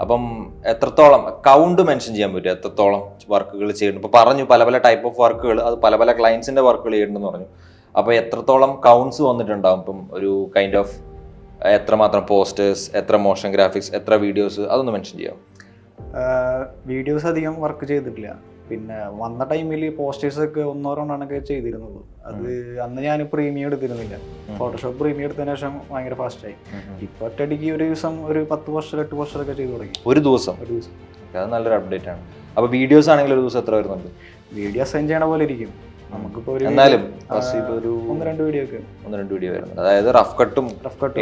അപ്പം എത്രത്തോളം count mention ചെയ്യാൻ പറ്റും, എത്രത്തോളം വർക്കുകൾ ചെയ്യുന്നു? ഇപ്പോൾ പറഞ്ഞു പല പല ടൈപ്പ് ഓഫ് വർക്കുകൾ, അത് പല പല ക്ലയൻസിന്റെ വർക്കുകൾ ചെയ്യുന്നുണ്ടെന്ന് പറഞ്ഞു. അപ്പോൾ എത്രത്തോളം കൗണ്ട്സ് വന്നിട്ടുണ്ടാവും? ഇപ്പം ഒരു കൈൻഡ് ഓഫ് എത്രമാത്രം പോസ്റ്റേഴ്സ്, എത്ര മോഷൻ ഗ്രാഫിക്സ്, എത്ര വീഡിയോസ്, അതൊന്ന് മെൻഷൻ ചെയ്യാം. വീഡിയോസ് അധികം വർക്ക് ചെയ്തിട്ടില്ല. പിന്നെ വന്ന ടൈമിൽ പോസ്റ്റേഴ്സൊക്കെ ഒന്നോ രണ്ടെണ്ണമൊക്കെ ചെയ്തിരുന്നുള്ളൂ. അത് അന്ന് ഞാൻ പ്രീമിയം എടുത്തിരുന്നില്ല. ഫോട്ടോഷോപ്പ് പ്രീമിയം എടുത്തതിന് ശേഷം ഭയങ്കര ഫാസ്റ്റായി. ഇപ്പോൾ ഒറ്റയടിക്ക് ഒരു ദിവസം ഒരു 10 പോസ്റ്റർ 8 പോസ്റ്ററൊക്കെ ചെയ്ത് തുടങ്ങി. ഒരു ദിവസം? അത് നല്ലൊരു അപ്ഡേറ്റ് ആണ്. അപ്പോൾ വീഡിയോസ് ആണെങ്കിൽ ഒരു ദിവസം എത്ര വരുന്നുണ്ട്? വീഡിയോ അസൈൻ ചെയ്യണ പോലെ ഇരിക്കും. നമുക്കിപ്പോൾ ഒരു എന്നാലും ഒരു 1-2 വീഡിയോ ഒക്കെ 1-2 വീഡിയോ വരുന്നുണ്ട്. അതായത് റഫ് കട്ടും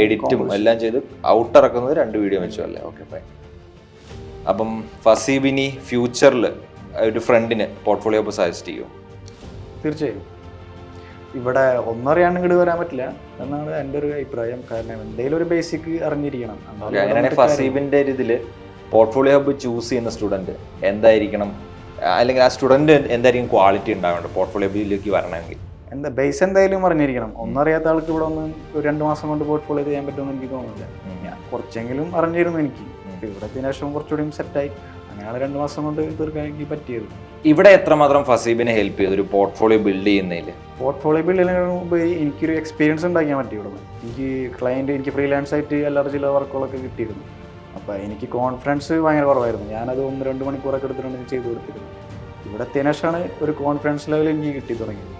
എഡിറ്റും എല്ലാം ചെയ്ത് ഔട്ട് ഇറക്കുന്നത് 2 വീഡിയോ വെച്ചു അല്ലേ? Okay fine. അപ്പം ഫസീബിനി ഫ്യൂച്ചറിൽ ഒരു ഫ്രണ്ടിന് പോർട്ട്ഫോളിയോ ഇപ്പോൾ സജസ്റ്റ് ചെയ്യുമോ? തീർച്ചയായും. ഇവിടെ ഒന്നും അറിയാണ്ട് ഇങ്ങോട്ട് വരാൻ പറ്റില്ല എന്നാണ് എൻ്റെ ഒരു അഭിപ്രായം. കാരണം എന്തെങ്കിലും ഒരു ബേസിക് അറിഞ്ഞിരിക്കണം. അങ്ങനെയാണെങ്കിൽ ഫസീബിൻ്റെ ഒരു ഇതിൽ പോർട്ട്ഫോളിയോ ഹബ്ബ് ചൂസ് ചെയ്യുന്ന സ്റ്റുഡൻറ്റ് എന്തായിരിക്കണം, അല്ലെങ്കിൽ ആ സ്റ്റുഡൻറ്റ് എന്തായിരിക്കും ക്വാളിറ്റി ഉണ്ടാവേണ്ടത് പോർട്ട്ഫോളിയോ ഹബ്ബിലേക്ക് വരണമെങ്കിൽ? എന്താ ബേസ് എന്തായാലും അറിഞ്ഞിരിക്കണം. ഒന്നും അറിയാത്ത ആൾക്ക് ഇവിടെ ഒന്ന് ഒരു 2 മാസം കൊണ്ട് പോർട്ട്ഫോളിയോ ചെയ്യാൻ പറ്റുമെന്ന് എനിക്ക് തോന്നുന്നില്ല. ഞാൻ കുറച്ചെങ്കിലും അറിഞ്ഞിരുന്നു. എനിക്ക് ഇവിടെ ശേഷം കുറച്ചുകൂടി സെറ്റായി. അങ്ങനെയാണ് 2 മാസം കൊണ്ട് തീർക്കാൻ എനിക്ക് പറ്റിയത്. ഇവിടെ എത്രമാത്രം ഫസീബിനെ ഹെൽപ്പ് ചെയ്തു ഒരു പോർട്ട്ഫോളിയോ ബിൽഡ് ചെയ്യുന്നതിൽ? പോർട്ട്ഫോളിയോ ബിൽഡ് ചെയ്യുന്നതിനുപരി എനിക്കൊരു എക്സ്പീരിയൻസ് ഉണ്ടാക്കാൻ പറ്റി. ഇവിടെ എനിക്ക് ഫ്രീലാൻസ് ആയിട്ട് അല്ലറ ചില വർക്കുകളൊക്കെ കിട്ടിയിരുന്നു. അപ്പോൾ എനിക്ക് കോൺഫിഡൻസ് ഭയങ്കര കുറവായിരുന്നു. ഞാനത് 1-2 മണിക്കൂറൊക്കെ എടുത്തിട്ടുണ്ട് ചെയ്ത് കൊടുത്തിരുന്നു. ഇവിടെ എത്തിയതിനു ശേഷമാണ് ഒരു കോൺഫിഡൻസ് ലെവൽ എനിക്ക് കിട്ടി തുടങ്ങിയത്.